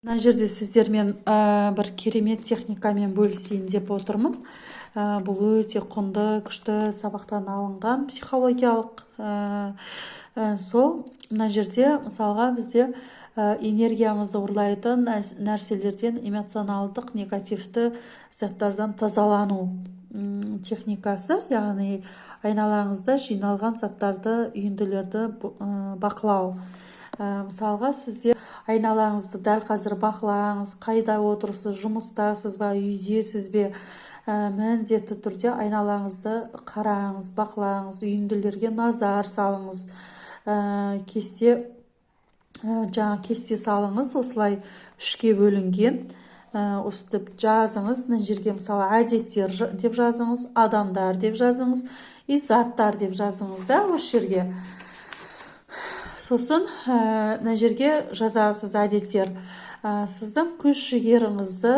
Мына жерде сіздермен бір керемет техникамен бөлісейін деп отырмын. Бұл өте құнды, күшті сабақтан алынған психологиялық сол. Мына жерде мысалға бізде энергиямызды ұрлайтын нәрселерден, эмоционалдық негативті заттардан тазалану техникасы, яғни айналаңызда жиналған заттарды, үйінділерді бақылау. Мысалға сізде айналаңызды дәл қазір бақылаңыз, қайда отырсыз, жұмыстасыз ба, үйдесіз бе, міндетті түрде айналаңызды қараңыз, бақылаңыз, үйінділерге назар салыңыз, кесте салыңыз, осылай үшке бөлінген. Өстіп жазыңыз, мына жерге мысалы әдеттер деп жазыңыз, адамдар деп жазыңыз, и заттар деп жазыңыз да осы жерге. Сосын мына жерге жазасыз әдеттер. Сіздің күш-жігеріңізді,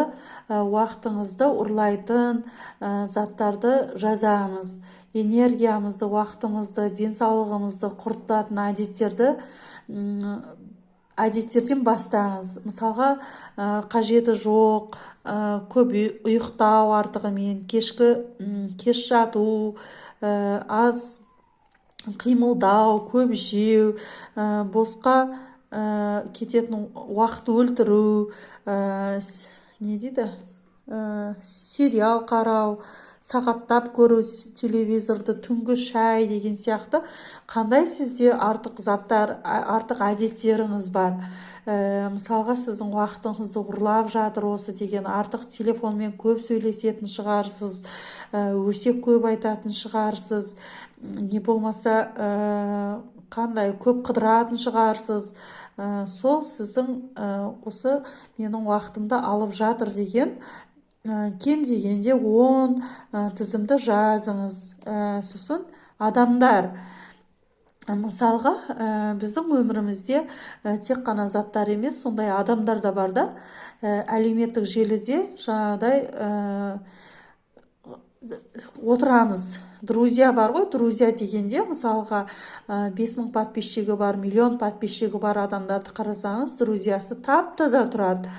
уақытыңызды ұрлайтын заттарды жазамыз. Энергиямызды, уақытымызды, денсаулығымызды құртатын әдеттерден бастаңыз. Мысалға, қажеті жоқ, көп ұйықтау артығымен, кеш жату, аз қимылдау, көп жеу, босқа кететін уақыт өлтіру, сериал қарау, сағаттап көру телевизорды, түнгі шай деген сияқты қандай сізде артық заттар, артық әдеттеріңіз бар. Мысалға, сіздің уақытыңызды ұрлап жатыр осы деген, артық телефонмен көп сөйлесетін шығарсыз, өсек көп айтатын шығарсыз, не болмаса қандай көп қыдыратын шығарсыз. Сол сіздің осы менің уақытымды алып жатыр деген, кем дегенде 10 тізімді жазыңыз. Сосын адамдар. Мысалға, біздің өмірімізде тек қана заттар емес, сондай адамдар да бар да. Әлеуметтік желіде жаңағыдай отырамыз. Друзья бар ғой, друзья дегенде, мысалға 5000 подписчигі бар, миллион подписчигі бар адамдарды қарасаңыз, друзьясы тап-таза тұрады.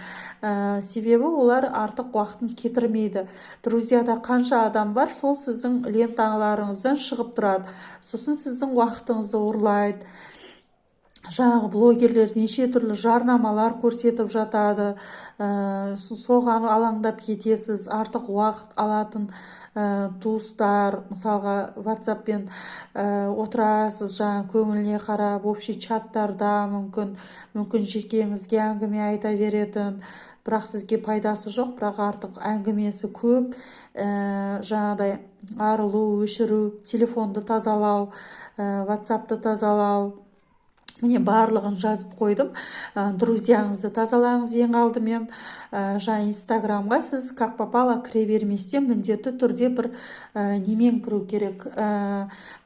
Себебі олар артық уақытын кетірмейді. Друзьяда қанша адам бар, сол сіздің ленталарыңыздан шығып тұрады. Сосын сіздің уақытыңызды ұрлайды. Жаңағы блогерлер неше түрлі жарнамалар көрсетіп жатады. Соған алаңдап кетесіз, артық уақыт алатын туыстар, мысалға WhatsAppпен отырасыз, жаңа көңіліне қарап, общий чаттарда мүмкін жекеңізге әңгіме айта беретін, бірақ сізге пайдасы жоқ, бірақ артық әңгімесі көп. Жаңағыдай арылу, өшіру, телефонды тазалау, WhatsAppты тазалау. Міне барлығын жазып қойдым. Друзьяңызды тазалаңыз ең алдымен. Жаңа Инстаграмға сіз как попало кіре берместен міндетті түрде бір немен кіру керек.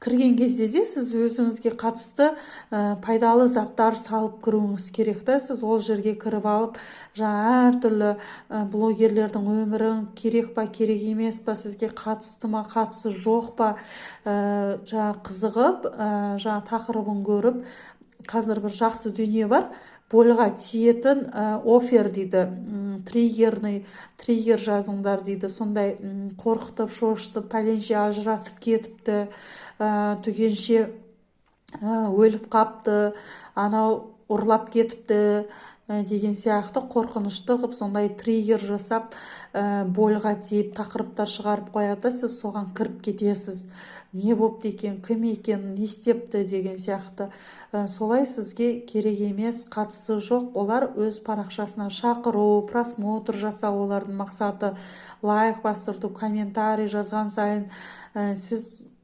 Кірген кезде де сіз өзіңізге қатысты пайдалы заттар салып кіруіңіз керек та. Сіз ол жерге кіріп алып, жаңа әртүрлі блогерлердің өмірін керек па, керек емес па, сізге қатысты ма, қатысы жоқ па, жаңа қызығып, жаңа тақырыбын көріп, қазір бір жақсы дүние бар, бойға тиетін офер дейді, триггер жазыңдар дейді. Сондай қорқытып, шошытып, пәленше ажырасып кетіпті, түгенше өліп қапты, анау ұрлап кетіпті деген сияқты қорқынышты қып, сондай триггер жасап, бойға тиіп, тақырыптар шығарып қояды. Сіз соған кіріп кетесіз. Не бопты екен, кім екен, не істепті деген сияқты. Солай сізге керек емес, қатысы жоқ. Олар өз парақшасына шақыру, просмотр жасау, олардың мақсаты лайк бастыру, комментарий жазған сайын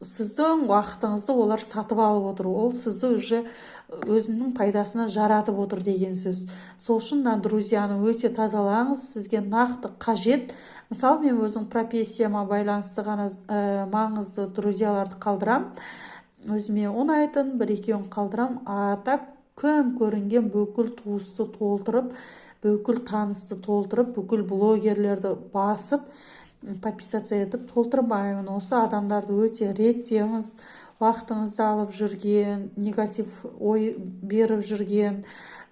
сіздің уақытыңызды олар сатып алып отыр. Ол сізді уже өзінің пайдасына жаратып отыр деген сөз. Сол үшін друзьяны өте тазалаңыз, сізге нақты қажет. Мысалы, мен өзің профессияма байланысты ғана маңызды друзьяларды қалдырам. Өзіме ұнайтын бір-екеуін қалдырам. Так кім көрінген бүкіл туысты толтырып, бүкіл танысты толтырып, бүкіл блогерлерді басып, подписаться етіп толтырмаймын. Осы адамдарды өте реттеңіз. Уақытыңызды алып жүрген, негатив ой беріп жүрген,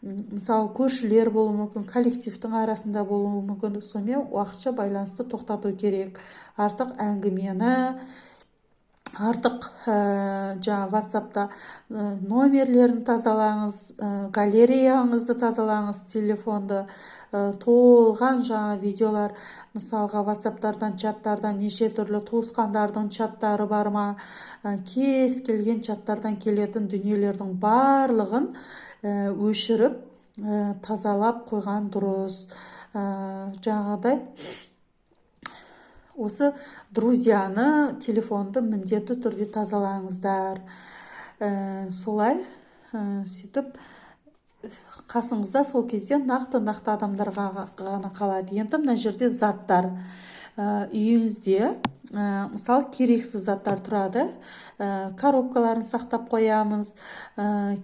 мысалы көршілер болуы мүмкін, коллективтің арасында болуы мүмкін. Сонымен уақытша байланысты тоқтату керек. Артық әңгімені, артық жаңа WhatsApp'та номерлерін тазалаңыз, галереяңызды тазалаңыз, телефонды толған жаңа видеолар, мысалға WhatsApp'тардан, чаттардан неше түрлі туысқандардың чаттары бар ма, кез келген чаттардан келетін дүниелердің барлығын өшіріп тазалап қойған дұрыс. Жаңағыдай осы друзьяны, телефонды міндетті түрде тазалаңыздар. Солай сөйтіп қасыңызда сол кезде нақты адамдарға ғана қалады. Енді мына жерде заттар. Үйіңізде мысалы керексіз заттар тұрады. Коробкаларын сақтап қоямыз.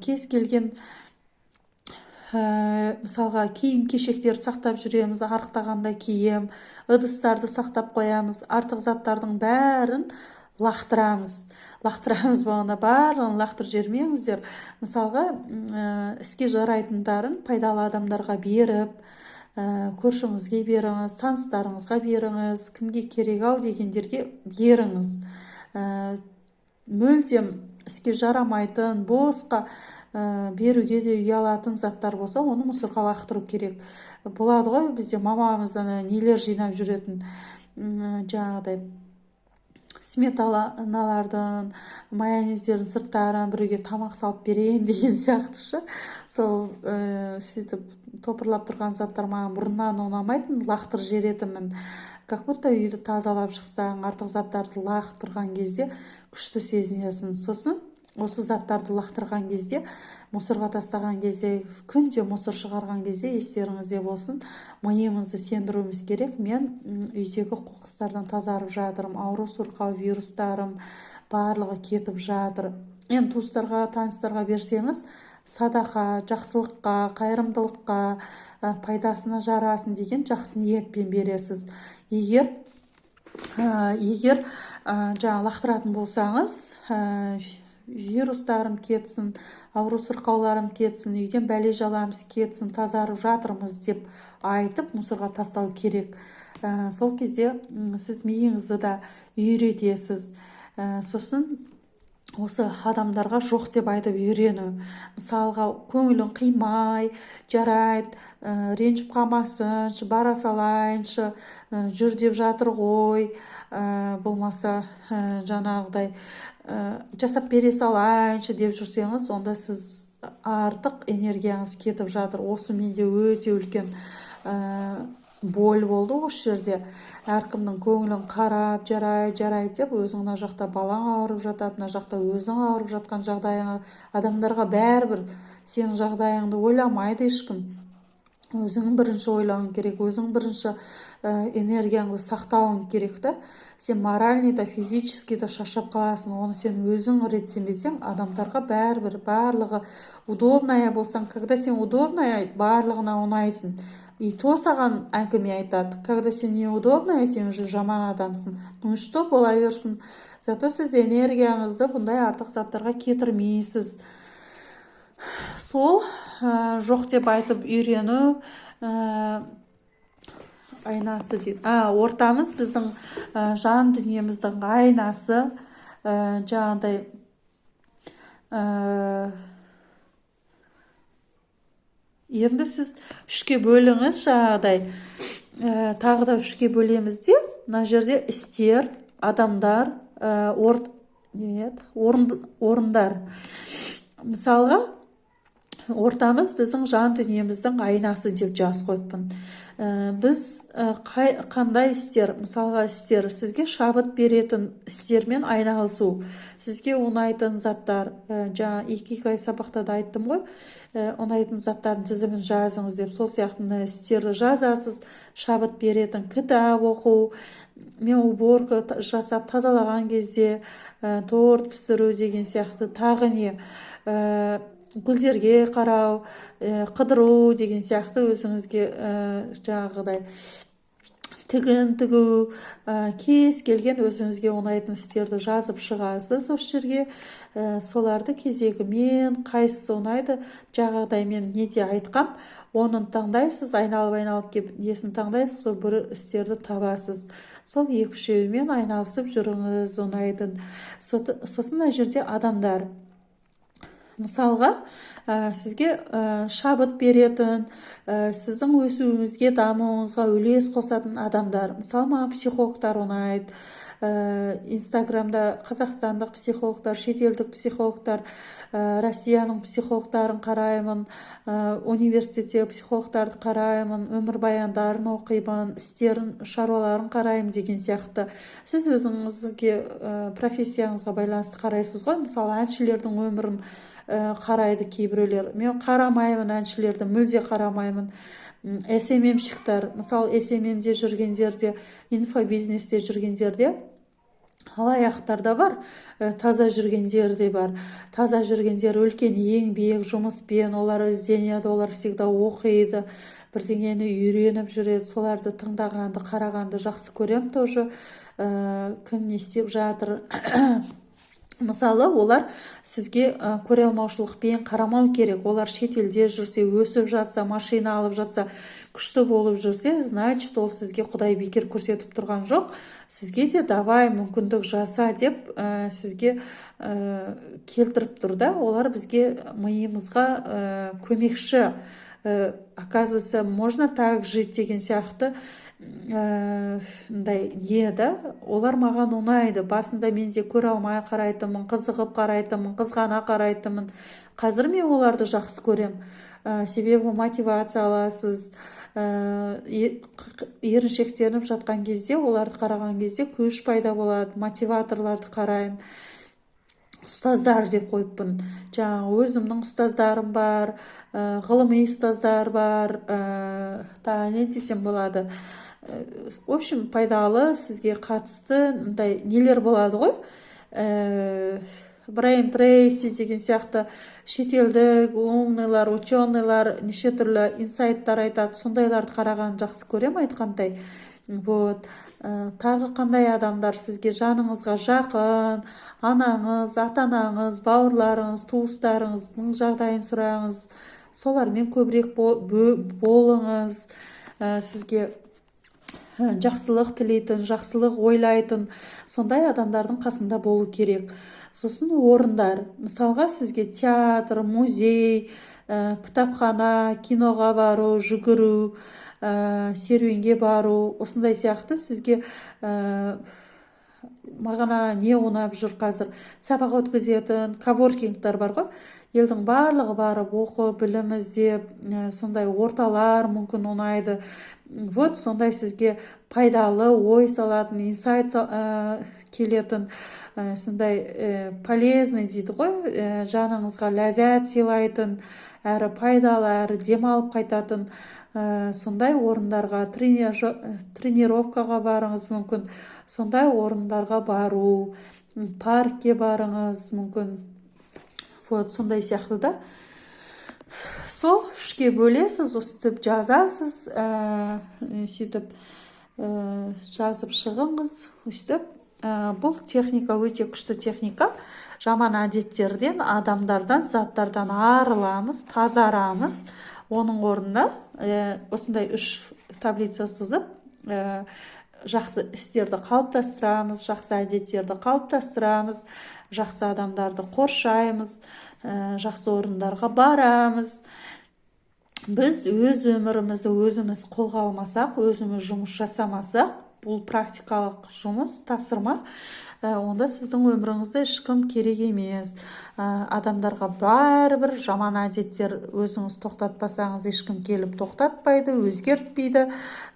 Кез келген мысалға киім-кешектерді сақтап жүреміз, арықтағанда киім, ыдыстарды сақтап қоямыз. Артық заттардың бәрін лақтырамыз бағана, барлығын лақтырып жібермеңіздер. Мысалға іске жарайтындарын пайдалы адамдарға беріп, көршіңізге беріңіз, таныстарыңызға беріңіз, кімге керек ау дегендерге беріңіз. Мүлдем іске жарамайтын, босқа беруге де ұялатын заттар болса, оны мусорға лақтыру керек. Болады ғой, бізде мамамыздан нелер жинап жүретін, жаңағыдай сметаналардың, майонездердің сырттарын біреуге тамақ салып берейін деген сияқтышы. Сол сөйтіп топырлап тұрған заттар маған бұрыннан ұнамайтын, лақтырып жіберетінмін. Как будто үйді тазалап шықсаң, артық заттарды лақтырған кезде күшті сезінесің. Сосын осы заттарды лақтырған кезде, мусорға тастаған кезде, күнде мусор шығарған кезде естеріңізде болсын, миымызды сендіруіміз керек. Мен үйдегі қоқыстардан тазарып жатырмын, ауру сұрқау вирустарым барлығы кетіп жатыр. Енді туыстарға, таныстарға берсеңіз, садақа, жақсылыққа, қайырымдылыққа, пайдасына жарасын деген жақсы ниетпен бересіз. Егер жаңа лақтыратын болсаңыз, вирустарым кетсін, ауру сырқауларым кетсін, үйден бәле жаламыз кетсін, тазарып жатырмыз деп айтып мусорға тастау керек. Сол кезде сіз миыңызды да үйретесіз. Сосын осы адамдарға жоқ деп айтып үйрену. Мысалға, көңілін қимай, жарайды, ренжіп қалмасыншы, бара салайыншы, жүр деп жатыр ғой, болмаса жаңағыдай жасап бере салайыншы деп жүрсеңіз, онда сіз артық энергияңыз кетіп жатыр. Осы менде өте үлкен боль болды осы жерде. Әркімнің көңілін қарап, жарай деп, өзің мына жақта балаң ауырып жатады, мына жақта өзің ауырып жатқан жағдайыңа, адамдарға бәрібір сенің жағдайыңды ойламайды ешкім. Өзің бірінші ойлауың керек, өзің бірінші энергияңды сақтауың керек та. Сен моральный да, физически да шаршап қаласың. Оны сен өзің реттемесең, адамдарға бәрібір, барлығы удобная болсаң, когда сен удобная, барлығына ұнайсың. И то саған әңгіме айтады. Когда сен неудобная, сен уже жаман адамсың. Ну что, бола берсін. Зато сіз энергияңызды бұндай артық заттарға кетірмейсіз. Сол жоқ деп айтып үйрену айнасы дейді. Ортамыз біздің жан дүниеміздің айнасы. Жаңағыдай енді сіз үшке бөліңіз, жаңағыдай тағы да үшке бөлеміз де, мына жерде істер, адамдар, орындар. Мысалға, ортамыз біздің жан дүниеміздің айнасы деп жазып қойыппын. Біз қандай істер, мысалға істер, сізге шабыт беретін істермен айналысу, сізге ұнайтын заттар, жаңа икигай сабақта да айттым ғой, ұнайтын заттардың тізімін жазыңыз деп, сол сияқты істерді жазасыз. Шабыт беретін кітап оқу, мен уборка жасап тазалаған кезде, торт пісіру деген сияқты, тағы не, гүлдерге қарау, қыдыру деген сияқты өзіңізге жаңағыдай тігін тігу, кез келген өзіңізге ұнайтын істерді жазып шығасыз осы жерге. Соларды кезегімен қайсысы ұнайды жаңағыдай мен неде айтқам, оның таңдайсыз, айналып кеп несін таңдайсыз, сол бір істерді табасыз. Сол екі-үшеуімен айналысып жүріңіз ұнайтын. Сосын мына жерде адамдар. Мысалға, сізге шабыт беретін, сіздің өсуіңізге, дамуыңызға үлес қосатын адамдар. Мысалы, маған психологтар ұнайды. Инстаграмда қазақстандық психологтар, шетелдік психологтар, Россияның психологтарын қараймын, университеттегі психологтарды қараймын, өмірбаяндарын оқимын, істерін, шаруаларын қараймын деген сияқты. Сіз өзіңізге профессияңызға байланысты қарайсыз ғой. Мысалы, әншілердің өмірін қарайды кейбіреулер. Мен қарамаймын әншілерді, мүлде қарамаймын. SMM-шіктер, мысалы, SMM-де жүргендерде, инфобизнесте жүргендерде алаяқтар да бар, таза жүргендер де бар. Таза жүргендер үлкен еңбек, жұмыспен, олар ізденеді, олар всегда оқиды, бірдеңені үйреніп жүреді. Соларды тыңдағанды, қарағанды жақсы көрем тоже. Кім не істеп жатыр. Мысалы, олар сізге көре алмаушылықпен қарамау керек. Олар шетелде жүрсе, өсіп жатса, машина алып жатса, күшті болып жүрсе, значит, ол сізге Құдай бекер көрсетіп тұрған жоқ. Сізге де давай мүмкіндік жаса деп сізге келтіріп тұр да. Олар бізге миымызға көмекші. Оказывается, можно так жить деген сияқты еді. Олар маған ұнайды. Басында мен де көре алмай қарайтынмын, қызығып қарайтынмын, қызғана қарайтынмын. Қазір мен оларды жақсы көрем. Себебі мотивация аласыз. Еріншектеніп жатқан кезде, оларды қараған кезде күш пайда болады. Мотиваторларды қараймын. Ұстаздар деп қойыппын. Жаңағы өзімнің ұстаздарым бар, ғылыми ұстаздар бар, не десем болады. В общем, пайдалы сізге қатысты нелер болады ғой. Брайан Трейси деген сияқты шетелдік умныйлар, ученыйлар неше түрлі инсайттар айтады. Сондайларды қараған жақсы көрем айтқандай. Тағы қандай адамдар сізге жаныңызға жақын, анаңыз, ата-анаңыз, бауырларыңыз, туыстарыңыздың жағдайын сұраңыз. Солармен көбірек болыңыз. Сізге жақсылық тілейтін, жақсылық ойлайтын, сондай адамдардың қасында болу керек. Сосын орындар. Мысалға, сізге театр, музей, кітапхана, киноға бару, жүгіру, серуенге бару, осындай сияқты сізге мағана не ұнап жүр қазір. Сабақ өткізетін коворкингтар бар ғой. Елдің барлығы барып оқы, білім іздеп, сондай орталар мүмкін ұнайды. Сондай сізге пайдалы ой салатын, инсайт келетін, сондай полезный дейді ғой, жаныңызға ләззат сыйлайтын, әрі пайдалы, әрі демалып қайтатын сондай орындарға, тренировкаға барыңыз мүмкін. Сондай орындарға бару, паркке барыңыз мүмкін. Сондай сияқты да. Сол үшке бөлесіз, өстіп жазасыз, сөйтіп жазып шығыңыз, өстіп. Бұл техника өте күшті техника. Жаман әдеттерден, адамдардан, заттардан арыламыз, тазарамыз. Оның орнына осындай 3 таблица сызып, жақсы істерді қалыптастырамыз, жақсы әдеттерді қалыптастырамыз, жақсы адамдарды қоршаймыз, жақсы орындарға барамыз. Біз өз өмірімізді өзіміз қолға алмасақ, өзіміз жұмыс жасамасақ, бұл практикалық жұмыс, тапсырма, онда сіздің өміріңізді ешкім керек емес. Адамдарға бәрібір жаман әдеттер өзіңіз тоқтатпасаңыз, ешкім келіп тоқтатпайды, өзгертпейді.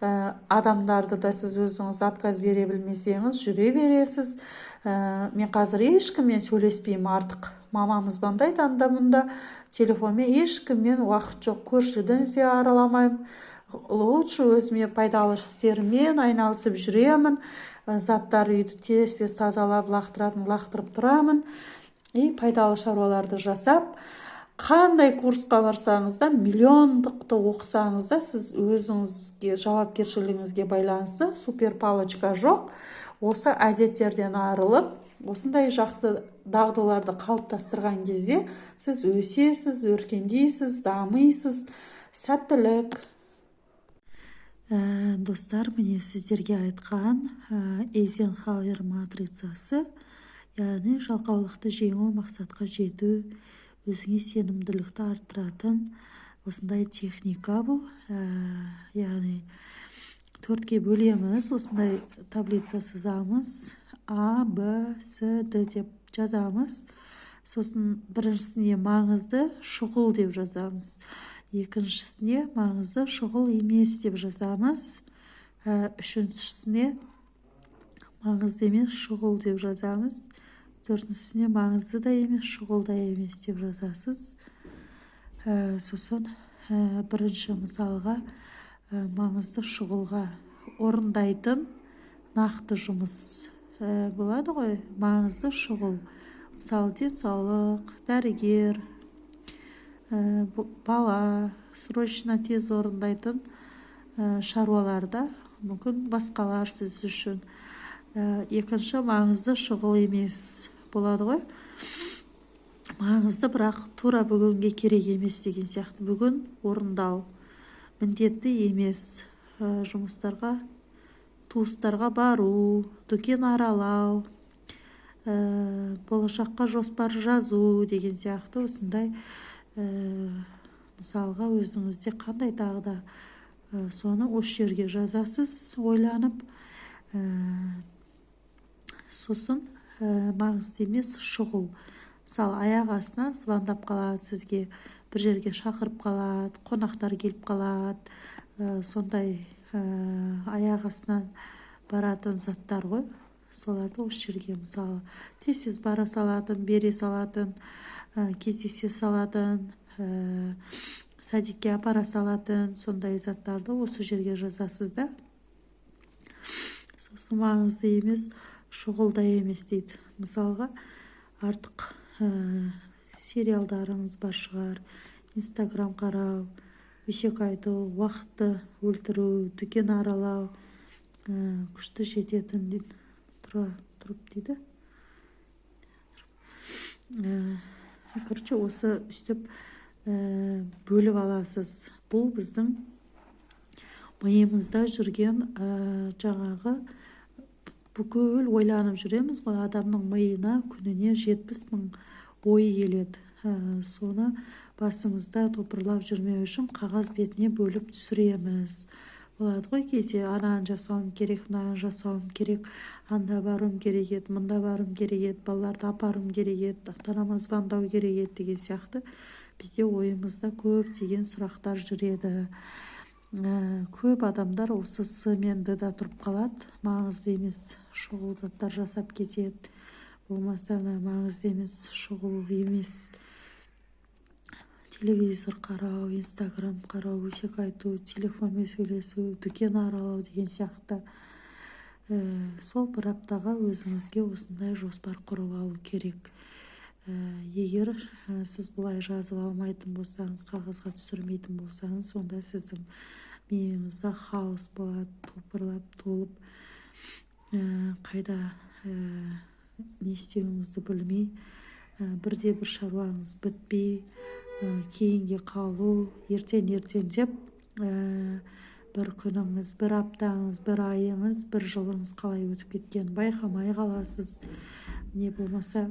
Адамдарды да сіз өзіңіз отказ бере білмесеңіз, жүре бересіз. Мен қазір ешкіммен сөйлеспеймін артық. Мамамыз бандай анда-мұнда телефонмен ешкіммен уақыт жоқ, көршіден де араламаймын. Лучше өзіме пайдалы істермен айналысып жүремін. Заттар үйді тез тазалап, лақтырып тұрамын. Пайдалы шаруаларды жасап, қандай курсқа барсаңыз да, миллиондықты оқысаңыз да, сіз өзіңізге жауапкершілігіңізге байланысты супер палочка жоқ. Осы әдеттерден арылып, осындай жақсы дағдыларды қалыптастырған кезде сіз өсесіз, өркендейсіз, дамисыз. Сәттілік. Достар, міне сіздерге айтқан Эйзенхауэр матрицасы, яғни жалқаулықты жеңу, мақсатқа жету, өзіңе сенімділікті арттыратын осындай техника бұл. Яғни 4-ке бөлеміз, осындай таблица сызамыз, А, Б, С, Д деп жазамыз. Сосын біріншісіне маңызды, шұғыл деп жазамыз. Екіншісіне маңызды, шұғыл емес деп жазамыз. Үшіншісіне маңызды емес, шұғыл деп жазамыз. Төртіншісіне маңызды да емес, шұғыл да емес деп жазасыз. Сосын бірінші мысалға маңызды шұғылға орындайтын нақты жұмыс болады ғой. Маңызды шұғыл. Мысалы, денсаулық, дәрігер, бала, срочно тез орындайтын шаруаларда, мүмкін басқалар сіз үшін. Екінші маңызды шұғыл емес болады ғой. Маңызды, бірақ тура бүгінге керек емес деген сияқты. Бүгін орындау міндетті емес. Жұмыстарға, туыстарға бару, дүкен аралау, болашаққа жоспар жазу деген сияқты. Осындай мысалға өзіңізде қандай тағы да соны осы жерге жазасыз, ойланып. Сосын маңызды емес, шұғыл. Мысалы, аяқ астынан звондап қалады сізге, бір жерге шақырып қалады, қонақтар келіп қалады. Сондай аяқ астынан баратын заттар ғой. Соларды осы жерге, мысалы, тез бара салатын, бере салатын, кездесе салатын, садикке апара салатын, сондай заттарды осы жерге жазасыз да. Сосын маңызды емес, шұғыл да емес дейді. Мысалға, артық сериалдарыңыз бар шығар, Инстаграм қарау, өсек айту, уақытты өлтіру, дүкен аралау, күшті жететін дейді. Тұрып дейді. Короче, осы үстіп бөліп аласыз. Бұл біздің миымызда жүрген жаңағы бүкіл ойланып жүреміз ғой. Адамның миына күніне 70 000 ой келеді. Соны басымызда топырлап жүрмеу үшін қағаз бетіне бөліп түсіреміз. Болады ғой, кейде ананы жасауым керек, мынаны жасауым керек, анда баруым керек еді, мында баруым керек еді, балаларды апаруым керек еді, ата-анама звондау керек еді деген сияқты. Бізде ойымызда көптеген сұрақтар жүреді. Көп адамдар осы С-мен Д-да тұрып қалады. Маңызды емес, шұғыл заттар жасап кетеді. Болмаса маңызды емес, шұғыл емес, телевизор қарау, Инстаграм қарау, өсек айту, телефонмен сөйлесу, дүкен аралау деген сияқты. Сол бір аптаға өзіңізге осындай жоспар құрып алу керек. Егер сіз бұлай жазып алмайтын болсаңыз, қағазға түсірмейтін болсаңыз, онда сіздің миыңызда хаос болады, топырлап, толып, қайда не істеуіңізді білмей, бірде бір шаруаңыз бітпей, кейінге қалу, ертең деп бір күніңіз, бір аптаңыз, бір айыңыз, бір жылыңыз қалай өтіп кеткен байқамай қаласыз. Не болмаса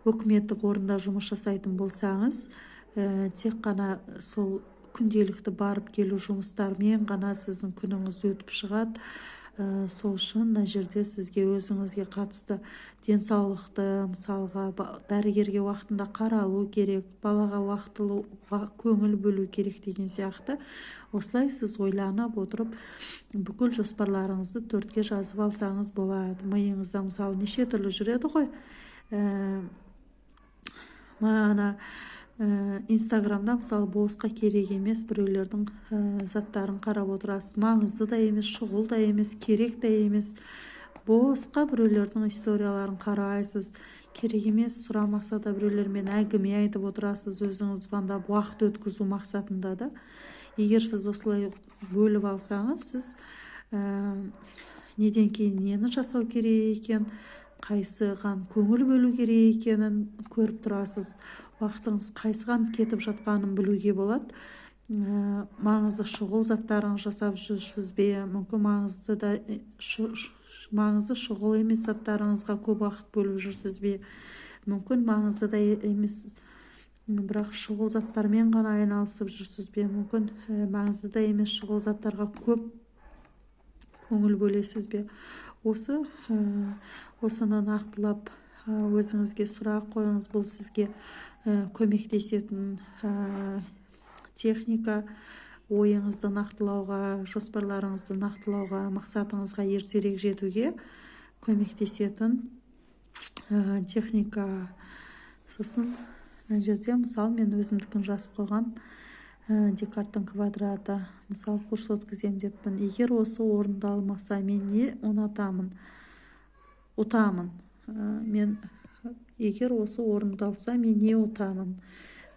өкіметтік орында жұмыс жасайтын болсаңыз, тек қана сол күнделікті барып келу жұмыстармен ғана сіздің күніңіз өтіп шығады. Сол үшін мына жерде сізге өзіңізге қатысты денсаулықты, мысалға дәрігерге уақытында қаралу керек, балаға уақытылы көңіл бөлу керек деген сияқты. Осылай сіз ойланып отырып, бүкіл жоспарларыңызды 4-ке жазып алсаңыз болады. Миыңызда мысалы неше түрлі жүреді ғой. Мана Инстаграмда мысалы босқа керек емес біреулердің заттарын қарап отырасыз. Маңызды да емес, шұғыл да емес, керек та емес. босқа біреулердің историяларын қарайсыз, керек емес сұрамаса да біреулермен әңгіме айтып отырасыз, өзіңіз звондап уақыт өткізу мақсатында да. Егер сіз осылай бөліп алсаңыз, сіз неден кейін нені жасау керек екен, қайсыған көңіл бөлу керек екенін көріп тұрасыз. Уақытыңыз қайсыған кетіп жатқанын білуге болады. Маңызды шұғыл заттарыңыз жасап жүрсіз бе, мүмкін маңызды шұғыл емес заттарыңызға көп уақыт бөліп жүрсіз бе, мүмкін маңызды да емес бірақ шұғыл заттармен ғана айналысып жүрсіз бе, мүмкін маңызды да емес шұғыл заттарға көп көңіл бөлесіз бе. Осыны нақтылап өзіңізге сұрақ қойыңыз. Бұл сізге көмектесетін техника, ойыңызды нақтылауға, жоспарларыңызды нақтылауға, мақсатыңызға ертерек жетуге көмектесетін техника. Сосын мына жерде мысалы мен өзімдікін жазып қойғам, Декарттың квадраты. Мысалы курс өткізем деппін. Егер осы орындалмаса мен не ұтамын? Егер осы орындалса мен не ұтамын?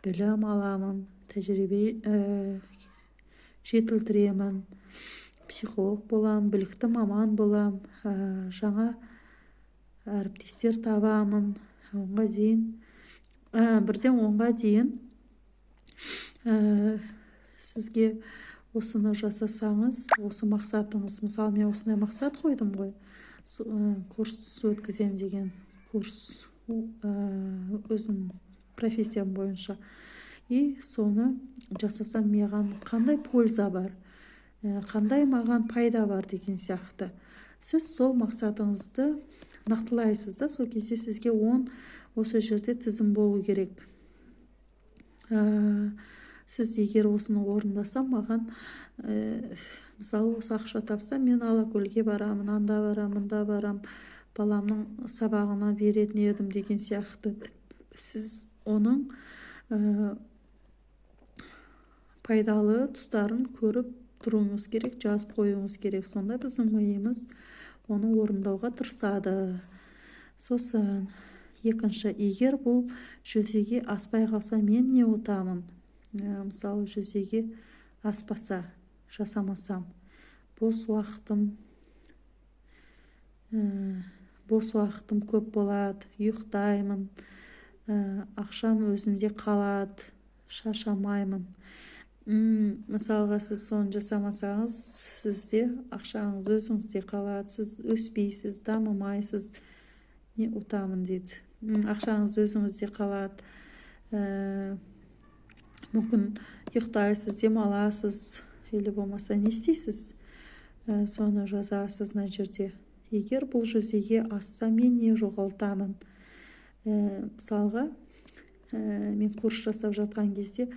Білім аламын, тәжірибе жетілдіремін, психолог боламын, білікті маман боламын, жаңа әріптестер табамын. Бірден 10-ға дейін сізге осыны жасасаңыз, осы мақсатыңыз, мысалы мен осындай мақсат қойдым ғой, курс өткізем деген, курс өзім профессиям бойынша, и соны жасасам маған қандай польза бар, қандай маған пайда бар деген сияқты. Сіз сол мақсатыңызды нақтылайсыз да, сол кезде сізге осы жерде тізім болу керек. Сіз егер осыны орындасам, маған мысалы осы ақша тапсам, мен Алакөлге барамын, анда барам, мында барам, баламның сабағына беретін едім деген сияқты. Сіз оның пайдалы тұстарын көріп тұруыңыз керек, жазып қоюыңыз керек. Сонда біздің миымыз оны орындауға тырысады. Сосын екінші, егер бұл жүзеге аспай қалса мен не ұтамын? Мысалы жүзеге аспаса, жасамасам, бос уақытым көп болады, ұйықтаймын, ақшам өзімде қалады, шаршамаймын. Мысалға сіз соны жасамасаңыз, сізде ақшаңыз өзіңізде қалады, сіз өспейсіз, дамымайсыз. Не ұтамын дейді. Ақшаңыз өзіңізде қалады, мүмкін ұйықтайсыз, демаласыз, или болмаса не істейсіз? Соны жазасыз мына жерде. Егер бұл жүзеге асса мен не жоғалтамын? Мысалға мен курс жасап жатқан кезде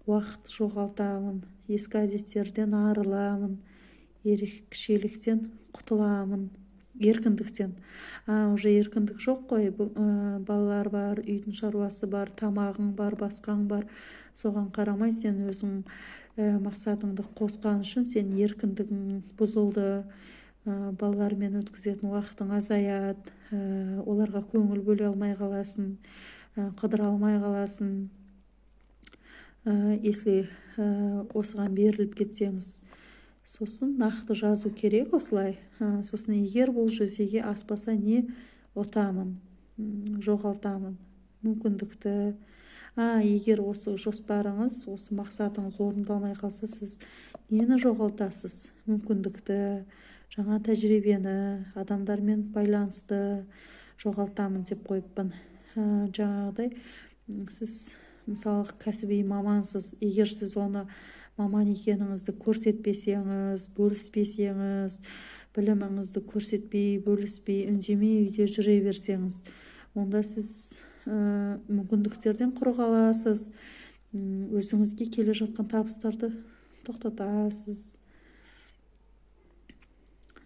уақыт жоғалтамын, ескі әдеттерден арыламын, ерекшеліктен құтыламын, еркіндіктен. Уже еркіндік жоқ қой, балалар бар, үйдің шаруасы бар, тамағың бар, басқаң бар. Соған қарамай сен өзің мақсатыңды қосқан үшін сен еркіндігің бұзылды, балалармен өткізетін уақытың азаяды, оларға көңіл бөле алмай қаласың, қыдыра алмай қаласың, если осыған беріліп кетсеңіз. Сосын нақты жазу керек осылай. Сосын егер бұл жүзеге аспаса не ұтамын, жоғалтамын, мүмкіндікті. Егер осы жоспарыңыз, осы мақсатыңыз орындалмай қалса, сіз нені жоғалтасыз? Мүмкіндікті, жаңа тәжірибені, адамдармен байланысты жоғалтамын деп қойыппын. Жаңағыдай, сіз мысалы кәсіби мамансыз, егер сіз оны маман екеніңізді көрсетпесеңіз, бөліспесеңіз, біліміңізді көрсетпей, бөліспей, үндемей үйде жүре берсеңіз, онда сіз мүмкіндіктерден құр қаласыз, өзіңізге келе жатқан табыстарды тоқтатасыз.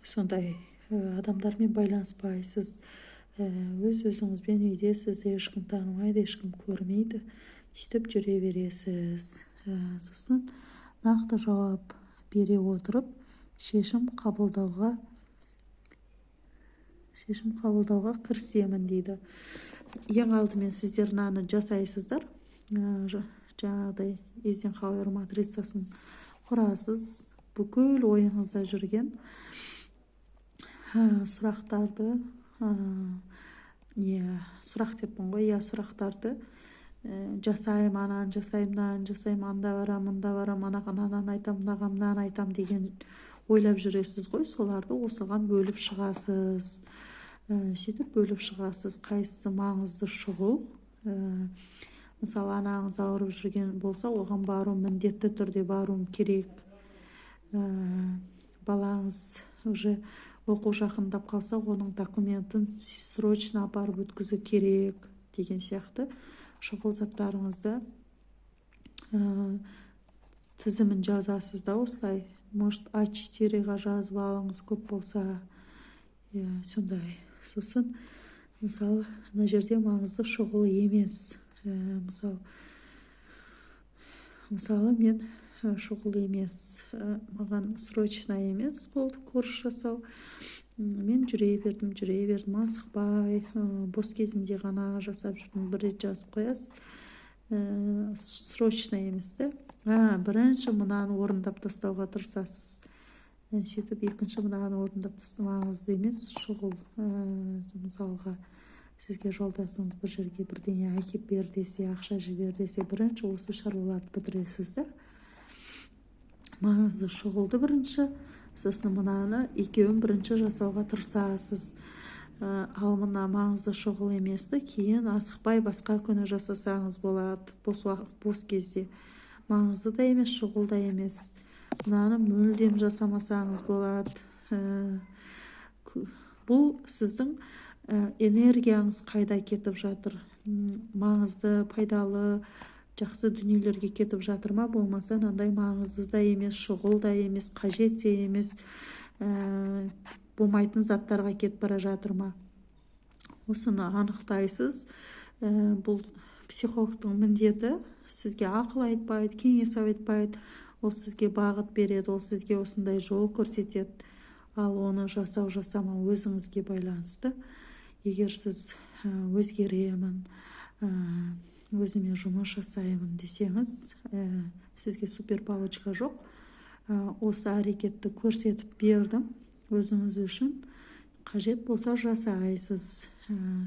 Сондай адамдармен байланыспайсыз, өз-өзіңізбен үйде сізді ешкім танымайды, ешкім көрмейді, сөйтіп жүре бересіз. Сосын нақты жауап бере отырып шешім қабылдауға шешім қабылдауға кірісемін дейді. Ең алдымен сіздер мынаны жасайсыздар. Жаңағыдай Эйзенхауэр матрицасын құрасыз. Бүкіл ойыңызда жүрген сұрақтарды, сұрақ деппін ғой, сұрақтарды жасаймын, ананы жасаймын, мынаны жасаймын, анда барам, мында барам, анаған айтам, мынаған мынаны айтам деген ойлап жүресіз ғой. Соларды осыған бөліп шығасыз. Сөйтіп бөліп шығасыз. Қайсысы маңызды шұғыл. Мысалы, анаңыз ауырып жүрген болса, оған бару міндетті түрде баруым керек. Балаңыз уже оқу жақындап қалса, оның документін срочно апарып өткізу керек деген сияқты шұғыл заттарыңызды тізімін жазасыз да осылай. Может, А4-ға жазып алыңыз, көп болса. Сондай. Сосын, мысалы, мына жерде маңызды шұғыл емес. Мысалы, мен шұғыл емес, маған срочно емес болды курс жасау. Мен жүре бердім, асықпай, бос кезімде ғана жасап жүрдім. Бір рет жазып қоясыз. Срочно емес те. Бірінші мынаны орындап тастауға тырысасыз. Сөйтіп, екінші мынаны орындап тастау маңызды емес, шұғыл. Мысалға, сізге жолдасыңыз бір жерге бірдеңе әкеп бер десе, ақша жібер десе, бірінші осы шаруаларды бітіресіздер. Маңызды шұғылды бірінші, сосын мынаны екеуін бірінші жасауға тырысасыз. Ал мына маңызды шұғыл еместі кейін асықпай басқа күні жасасаңыз болады, бос кезде. Маңызды да емес, шұғыл да емес. Мынаны мүлдем жасамасаңыз болады. Бұл сіздің энергияңыз қайда кетіп жатыр? Маңызды, пайдалы, жақсы дүниелерге кетіп жатыр ма? Болмаса, мынандай маңызды да емес, шұғыл да емес, қажет те емес, болмайтын заттарға кетіп бара жатыр ма? Осыны анықтайсыз. Бұл психологтың міндеті. Сізге ақыл айтпайды, кеңес айтпайды. Ол сізге бағыт береді, ол сізге осындай жол көрсетеді. Ал оны жасамау өзіңізге байланысты. Егер сіз өзгеремін, өзіме жұмыс жасаймын десеңіз, сізге супер палочка жоқ. Осы әрекетті көрсетіп бердім өзіңіз үшін. Қажет болса жасайсыз.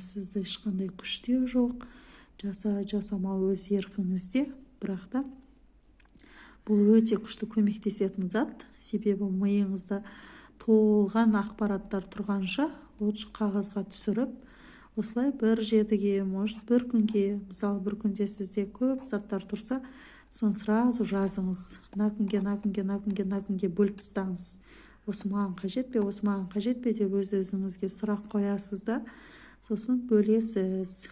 Сізде ешқандай күш те жоқ. Жасамау өз еркіңізде. Бірақ та бұл өте күшті көмектесетін зат. Себебі миыңызда толған ақпараттар тұрғанша, лучше қағазға түсіріп, осылай бір жетіге, может, бір күнге, мысалы, бір күнде сізде көп заттар тұрса, соны сразу жазыңыз. Мына күнге бөліп тастаңыз. Осы маған қажет пе, деп өз-өзіңізге сұрақ қоясыз да, сосын бөлесіз.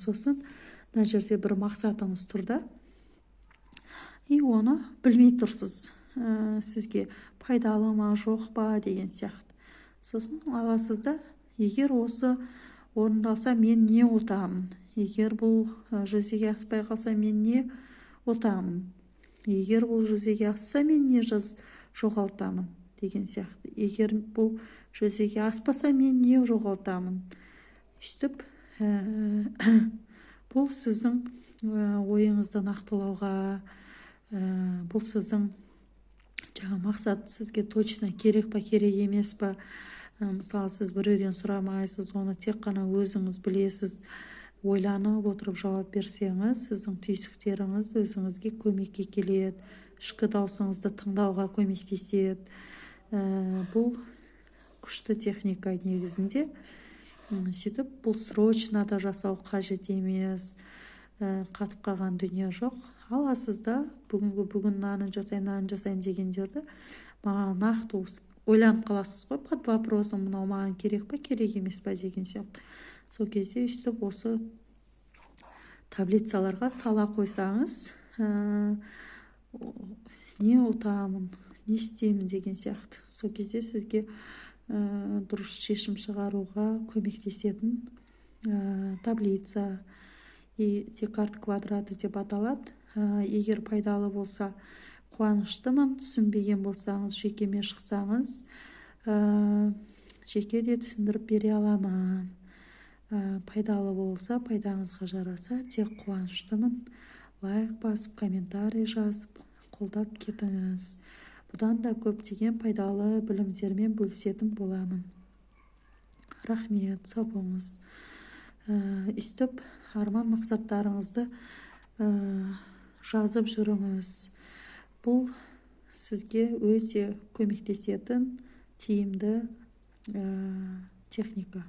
Сосын мына жерде бір мақсатыңыз тұр да, и оны білмей тұрсыз. Сізге пайдалы ма, жоқ па деген сияқты. Сосын аласыз да, егер осы орындалса, мен не ұтамын? Егер бұл жүзеге аспай қалса, мен не ұтамын? Егер бұл жүзеге асса, мен не жоғалтамын? Деген сияқты. Егер бұл жүзеге аспаса, мен не жоғалтамын? Үстіп, бұл сіздің ойыңызды нақтылауға, бұл сіздің мақсат сізге точно керек па, керек емес па. Мысалы, сіз біреуден сұрамайсыз, оны тек қана өзіңіз білесіз. Ойланып отырып жауап берсеңіз, сіздің түйсіктеріңіз өзіңізге көмекке келеді, ішкі даусыңызды тыңдауға көмектеседі. Бұл күшті техника негізінде. Сөйтіп, бұл срочно да жасау қажет емес, қатып қалған дүние жоқ. Аласыз да, бүгін мынаны жасаймын дегендерді маған нақты ойланып қаласыз ғой, под вопросом, мынау маған керек па, керек емес па деген сияқты. Сол кезде үстіп осы таблицаларға сала қойсаңыз, не ұтамын, не істеймін деген сияқты. Сол кезде сізге дұрыс шешім шығаруға көмектесетін таблица, Декарт квадраты деп аталады. Егер пайдалы болса, қуаныштымын. Түсінбеген болсаңыз, жекеме шықсаңыз, жеке де түсіндіріп бере аламын. Пайдалы болса, пайдаңызға жараса, тек қуаныштымын. Лайк басып, комментарий жазып, қолдап кетіңіз. Бұдан да көптеген пайдалы білімдермен бөлісетін боламын. Рахмет, сау болыңыз. Үстіп арман мақсаттарыңызды жазып жүріңіз. Бұл сізге өте көмектесетін тиімді техника.